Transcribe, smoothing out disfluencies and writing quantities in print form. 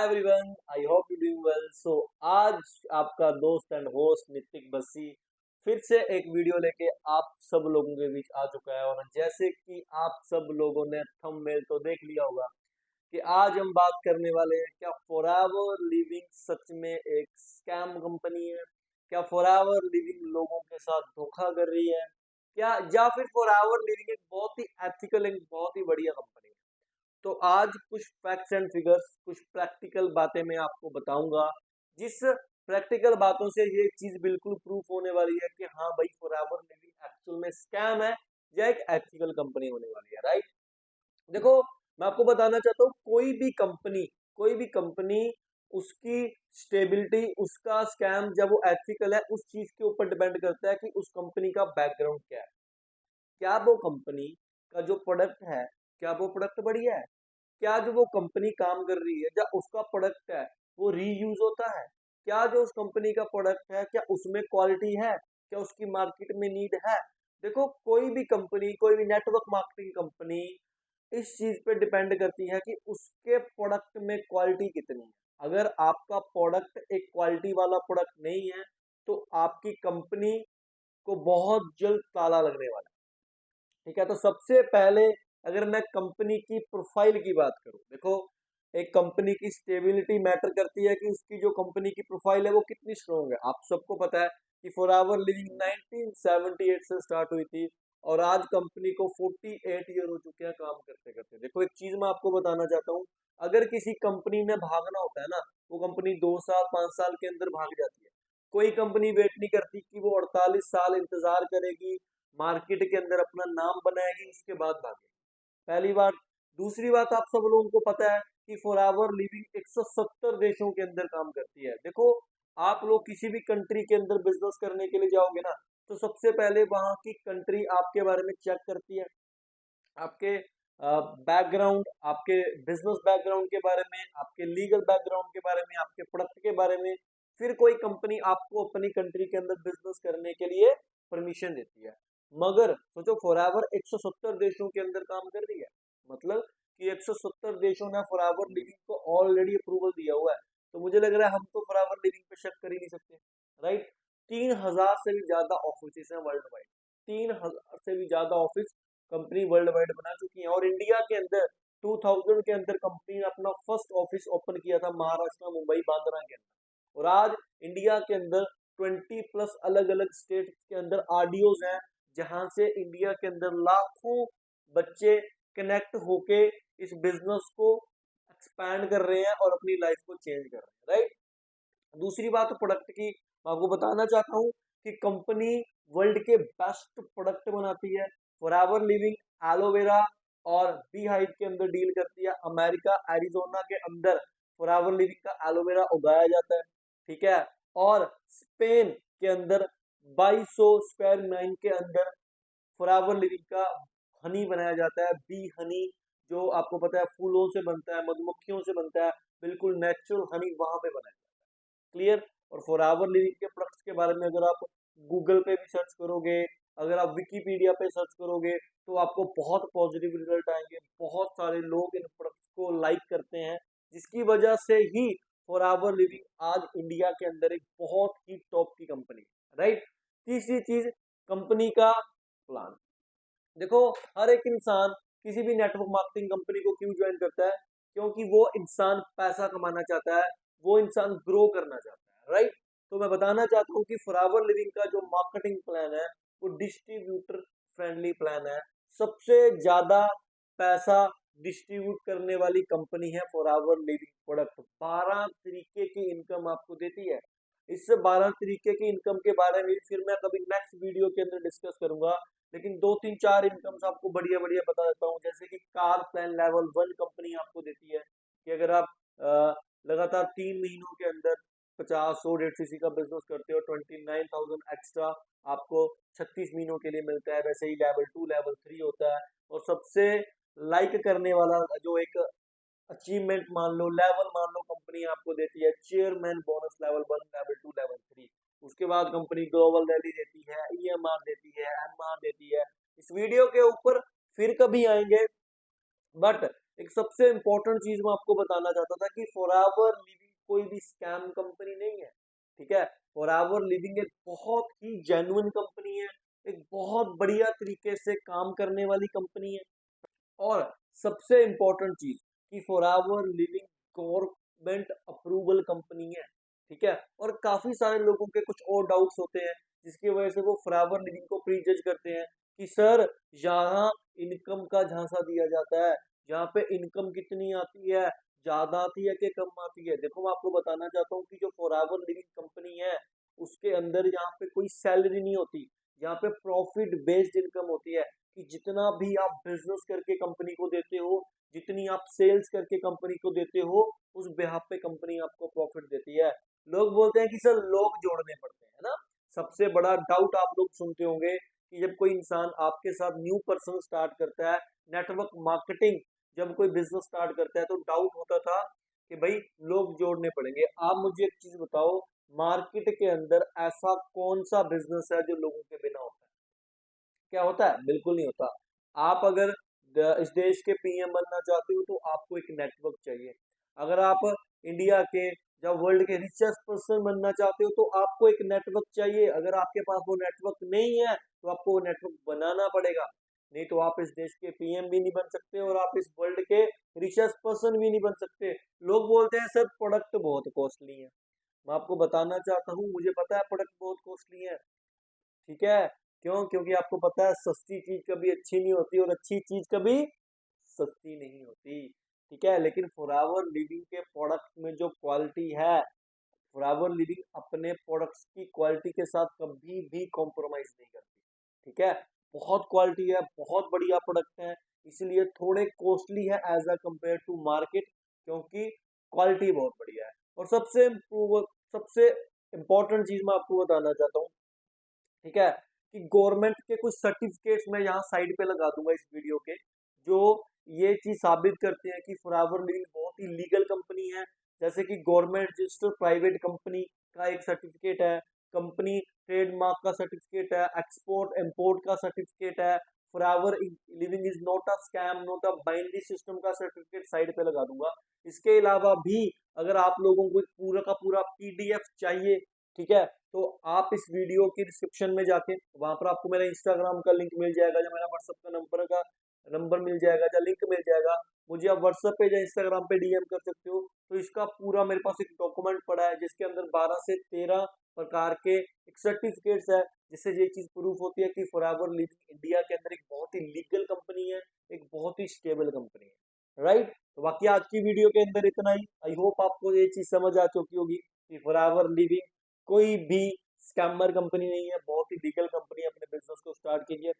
Everyone, I hope you doing well. So आज आपका दोस्त एंड होस्ट नितिक बस्सी फिर से एक वीडियो लेके आप सब लोगों के बीच आ चुका है। और जैसे कि आप सब लोगों ने थंबनेल तो देख लिया होगा कि आज हम बात करने वाले हैं, क्या फॉरएवर लिविंग सच में एक स्कैम कंपनी है? क्या फॉरएवर लिविंग लोगों के साथ धोखा कर रही है? क्या या फिर फॉरएवर लिविंग एक बहुत ही एथिकल एंड बहुत ही बढ़िया कंपनी है? तो आज कुछ फैक्ट्स एंड फिगर्स, कुछ प्रैक्टिकल बातें मैं आपको बताऊंगा, जिस प्रैक्टिकल बातों से ये चीज बिल्कुल प्रूफ होने वाली है कि हाँ भाई, फॉरएवर लिविंग एक्चुअल में स्कैम है या एक एथिकल कंपनी होने वाली है। राइट। देखो, मैं आपको बताना चाहता हूँ, कोई भी कंपनी उसकी स्टेबिलिटी, उसका स्कैम जब वो एथिकल है, उस चीज के ऊपर डिपेंड करता है कि उस कंपनी का बैकग्राउंड क्या है। क्या वो कंपनी का जो प्रोडक्ट है, क्या वो प्रोडक्ट बढ़िया है? क्या जो वो कंपनी काम कर रही है, या उसका प्रोडक्ट है वो रीयूज होता है? क्या जो उस कंपनी का प्रोडक्ट है, क्या उसमें क्वालिटी है? क्या उसकी मार्केट में नीड है? देखो, कोई भी कंपनी, कोई भी नेटवर्क मार्केटिंग कंपनी इस चीज पे डिपेंड करती है कि उसके प्रोडक्ट में क्वालिटी कितनी है। अगर आपका प्रोडक्ट एक क्वालिटी वाला प्रोडक्ट नहीं है, तो आपकी कंपनी को बहुत जल्द ताला लगने वाला है। ठीक है, तो सबसे पहले अगर मैं कंपनी की प्रोफाइल की बात करूं, देखो, एक कंपनी की स्टेबिलिटी मैटर करती है कि उसकी जो कंपनी की प्रोफाइल है वो कितनी स्ट्रांग है। आप सबको पता है कि फॉरएवर लिविंग 1978 से स्टार्ट हुई थी और आज कंपनी को 48 ईयर हो चुके हैं काम करते करते। देखो, एक चीज मैं आपको बताना चाहता हूँ, अगर किसी कंपनी ने भागना होता है ना, वो कंपनी 2 साल 5 साल के अंदर भाग जाती है। कोई कंपनी वेट नहीं करती कि वो 48 साल इंतजार करेगी, मार्केट के अंदर अपना नाम बनाएगी, उसके बाद भागेगी। पहली बात। दूसरी बात, आप सब लोगों को पता है कि फॉरएवर लिविंग 170 देशों के अंदर काम करती है। देखो, आप लोग किसी भी कंट्री के अंदर बिजनेस करने के लिए जाओगे ना, तो सबसे पहले वहां की कंट्री आपके बारे में चेक करती है, आपके बैकग्राउंड, आपके बिजनेस बैकग्राउंड के बारे में, आपके लीगल बैकग्राउंड के बारे में, आपके प्रोडक्ट के बारे में। फिर कोई कंपनी आपको अपनी कंट्री के अंदर बिजनेस करने के लिए परमिशन देती है। मगर सोचो, फॉरएवर 170 देशों के अंदर काम कर रही है, मतलब कि 170 देशों ने फॉरएवर लिविंग को ऑलरेडी अप्रूवल दिया हुआ है। तो मुझे लग रहा है हम तो फॉरएवर लिविंग पे शक कर ही नहीं सकते। राइट। 3,000 से भी ज्यादा ऑफिस हैं वर्ल्ड वाइड। 3,000 से भी ज्यादा ऑफिस कंपनी वर्ल्ड वाइड बना चुकी है। और इंडिया के अंदर 2000 के अंदर कंपनी ने अपना फर्स्ट ऑफिस ओपन किया था महाराष्ट्र, मुंबई, बांद्रा के अंदर। और आज इंडिया के अंदर 20+ अलग अलग स्टेट के अंदर आरडीओज हैं, जहां से इंडिया के अंदर लाखों बच्चे कनेक्ट होके इस बिजनेस को एक्सपैंड कर रहे हैं और अपनी लाइफ को चेंज कर रहे हैं। राइट। दूसरी बात प्रोडक्ट की, मैं आपको बताना चाहता हूँ कि कंपनी वर्ल्ड के बेस्ट प्रोडक्ट बनाती है। फॉरएवर लिविंग एलोवेरा और बी हाइव के अंदर डील करती है। अमेरिका एरिजोना के अंदर फॉरएवर लिविंग का एलोवेरा उगाया जाता है। ठीक है। और स्पेन के अंदर 2200 स्क्वायर माइल के अंदर फॉरएवर लिविंग का हनी बनाया जाता है, बी हनी, जो आपको पता है फूलों से बनता है, मधुमक्खियों से बनता है, बिल्कुल नेचुरल हनी वहां पे बनाया जाता है। क्लियर। और फॉरएवर लिविंग के प्रोडक्ट्स के बारे में अगर आप गूगल पे भी सर्च करोगे, अगर आप विकीपीडिया पे सर्च करोगे, तो आपको बहुत पॉजिटिव रिजल्ट आएंगे। बहुत सारे लोग इन प्रोडक्ट्स को लाइक करते हैं, जिसकी वजह से ही फॉरएवर लिविंग आज इंडिया के अंदर एक बहुत ही टॉप की कंपनी है। राइट। तीसरी चीज, कंपनी का प्लान। देखो, हर एक इंसान किसी भी नेटवर्क मार्केटिंग कंपनी को क्यों ज्वाइन करता है? क्योंकि वो इंसान पैसा कमाना चाहता है, वो इंसान ग्रो करना चाहता है। राइट। तो मैं बताना चाहता हूँ कि फॉरएवर लिविंग का जो मार्केटिंग प्लान है वो डिस्ट्रीब्यूटर फ्रेंडली प्लान है। सबसे ज्यादा पैसा डिस्ट्रीब्यूट करने वाली कंपनी है फॉरएवर लिविंग। प्रोडक्ट 12 तरीके की इनकम आपको देती है। इस 12 तरीके की इनकम के बारे में फिर मैं कभी नेक्स्ट वीडियो के अंदर डिस्कस करूंगा, लेकिन दो तीन चार इनकम्स आपको बढ़िया बढ़िया बता देता हूँ। जैसे कि कार प्लान लेवल 1 कंपनी आपको देती है कि अगर आप लगातार 3 महीनों के अंदर 50 100 150 सीसी का बिजनेस करते हो, 29,000 एक्स्ट्रा आपको 36 महीनों के लिए मिलता है। वैसे ही लेवल 2 लेवल 3 होता है। और सबसे लाइक करने वाला जो एक अचीवमेंट मान लो, लेवल मान लो, कंपनी आपको देती है chairman bonus level 1 level 2 level 3। उसके बाद कंपनी ग्लोबल रैली देती है, ईएमआर देती है, एमआर देती है। इस वीडियो के ऊपर फिर कभी आएंगे, बट एक सबसे इंपॉर्टेंट चीज मैं आपको बताना चाहता था कि फॉरएवर लिविंग कोई भी स्कैम कंपनी नहीं है, ठीक है। फॉरएवर लिविंग एक बहुत ही जेन्युइन कंपनी है, एक बहुत बढ़िया तरीके से काम करने वाली कंपनी है। और सबसे इंपॉर्टेंट चीज कि forever living government approval company है, ठीक है। और काफी सारे लोगों के कुछ और डाउट्स होते हैं जिसकी वजह से वो फॉरएवर लिविंग को प्री जज करते हैं कि सर यहाँ इनकम का झांसा दिया जाता है, यहाँ पे इनकम कितनी आती है, ज्यादा आती है कि कम आती है। देखो मैं आपको बताना चाहता हूँ कि जो फॉरएवर लिविंग कंपनी है उसके अंदर यहाँ पे कोई सैलरी नहीं होती, यहाँ पे प्रॉफिट बेस्ड इनकम होती है कि जितना भी आप बिजनेस करके कंपनी को देते हो, जितनी आप सेल्स करके कंपनी को देते हो, उस बेहाफ पे कंपनी आपको प्रॉफिट देती है। लोग बोलते हैं कि सर लोग जोड़ने पड़ते हैं ना। सबसे बड़ा डाउट आप लोग सुनते होंगे कि जब कोई इंसान आपके साथ न्यू पर्सन स्टार्ट करता है, नेटवर्क मार्केटिंग जब कोई बिजनेस स्टार्ट करता है तो डाउट होता था कि भाई लोग जोड़ने पड़ेंगे। आप मुझे एक चीज बताओ, मार्केट के अंदर ऐसा कौन सा बिजनेस है जो लोगों के बिना होता है? क्या होता है? बिल्कुल नहीं होता। आप अगर इस देश के पीएम बनना चाहते हो तो आपको एक नेटवर्क चाहिए। अगर आप इंडिया के या वर्ल्ड के रिचेस्ट पर्सन बनना चाहते हो तो आपको एक नेटवर्क चाहिए। अगर आपके पास वो नेटवर्क नहीं है तो आपको वो नेटवर्क बनाना पड़ेगा, नहीं तो आप इस देश के पीएम भी नहीं बन सकते और आप इस वर्ल्ड के रिचेस्ट पर्सन भी नहीं बन सकते। लोग बोलते हैं सर प्रोडक्ट बहुत कॉस्टली है। मैं आपको बताना चाहता हूँ, मुझे पता है प्रोडक्ट बहुत कॉस्टली है, ठीक है। क्यों? क्योंकि आपको पता है सस्ती चीज कभी अच्छी नहीं होती और अच्छी चीज कभी सस्ती नहीं होती, ठीक है। लेकिन फॉरएवर लिविंग के प्रोडक्ट में जो क्वालिटी है, फॉरएवर लिविंग अपने प्रोडक्ट्स की क्वालिटी के साथ कभी भी कॉम्प्रोमाइज नहीं करती, ठीक है। बहुत क्वालिटी है, बहुत बढ़िया प्रोडक्ट है, इसलिए थोड़े कॉस्टली है as a compare to market, क्योंकि क्वालिटी बहुत बढ़िया है। और सबसे इम्पोर्टेंट चीज मैं आपको बताना चाहता हूँ, ठीक है, कि गवर्नमेंट के कुछ सर्टिफिकेट्स मैं यहाँ साइड पे लगा दूंगा इस वीडियो के, जो ये चीज साबित करते हैं कि फॉरएवर लिविंग बहुत ही लीगल कंपनी है। जैसे कि गवर्नमेंट रजिस्टर्ड प्राइवेट कंपनी का एक सर्टिफिकेट है, कंपनी ट्रेडमार्क का सर्टिफिकेट है, एक्सपोर्ट इंपोर्ट का सर्टिफिकेट है, forever living is not a scam not a binary system का सर्टिफिकेट साइड पे लगा दूंगा। इसके अलावा भी अगर आप लोगों को पूरा का पूरा पीडीएफ चाहिए, ठीक है, तो आप इस वीडियो की डिस्क्रिप्शन में जाके वहां पर आपको मेरा इंस्टाग्राम का लिंक मिल जाएगा या मेरा व्हाट्सएप का नंबर मिल जाएगा या लिंक मिल जाएगा। मुझे आप व्हाट्सएप पे या इंस्टाग्राम पे डीएम कर सकते हो। तो इसका पूरा मेरे पास एक डॉक्यूमेंट पड़ा है जिसके अंदर 12 से 13 प्रकार के एक सर्टिफिकेट्स है, जिससे ये चीज प्रूफ होती है कि फॉरएवर लिविंग इंडिया के अंदर एक बहुत ही लीगल कंपनी है, एक बहुत ही स्टेबल कंपनी है, राइट। तो बाकी आज की वीडियो के अंदर इतना ही। आई होप आपको ये चीज समझ आ चुकी होगी कि फॉरएवर लिविंग कोई भी स्कैमर कंपनी नहीं है, बहुत ही लीगल कंपनी अपने बिजनेस को स्टार्ट कीजिए।